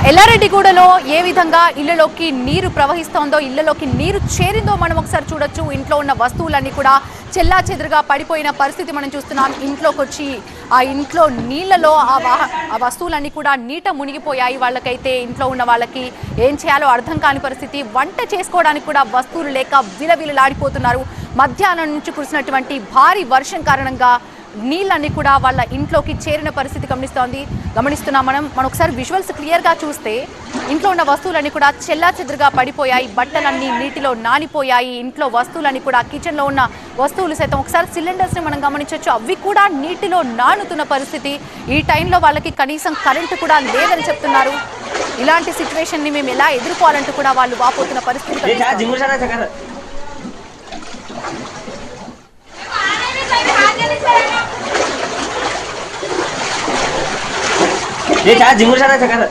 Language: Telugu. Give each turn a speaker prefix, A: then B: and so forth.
A: ఎల్లారెడ్డిగూడలో ఏ విధంగా ఇళ్లలోకి నీరు ప్రవహిస్తోందో, ఇళ్లలోకి నీరు చేరిందో మనం ఒకసారి చూడొచ్చు. ఇంట్లో ఉన్న వస్తువులన్నీ కూడా చెల్లాచెదురుగా పడిపోయిన పరిస్థితి మనం చూస్తున్నాం. ఇంట్లోకి వచ్చి ఆ ఇంట్లో నీళ్లలో ఆ వస్తువులన్నీ కూడా నీట మునిగిపోయాయి. వాళ్ళకైతే ఇంట్లో ఉన్న వాళ్ళకి ఏం చేయాలో అర్థం కాని పరిస్థితి. వంట చేసుకోవడానికి కూడా వస్తువులు లేక విలవిలలాడిపోతున్నారు. మధ్యాహ్నం నుంచి కురిసినటువంటి భారీ వర్షం కారణంగా నీళ్ళన్నీ కూడా వాళ్ళ ఇంట్లోకి చేరిన పరిస్థితి గమనిస్తున్నాం మనం ఒకసారి విజువల్స్ క్లియర్గా చూస్తే ఇంట్లో ఉన్న వస్తువులన్నీ కూడా చెల్లాచెదురుగా పడిపోయాయి. బట్టలన్నీ నీటిలో నానిపోయాయి. ఇంట్లో వస్తువులన్నీ కూడా కిచెన్లో ఉన్న వస్తువులు సైతం ఒకసారి సిలిండర్స్ని మనం గమనించవచ్చు, అవి కూడా నీటిలో నానుతున్న పరిస్థితి. ఈ టైంలో వాళ్ళకి కనీసం కరెంటు కూడా లేదని చెప్తున్నారు. ఇలాంటి సిచ్యువేషన్ని మేము ఎలా ఎదుర్కోవాలంటూ కూడా వాళ్ళు వాపోతున్న పరిస్థితి.
B: ये क्या जिंगुर जाना है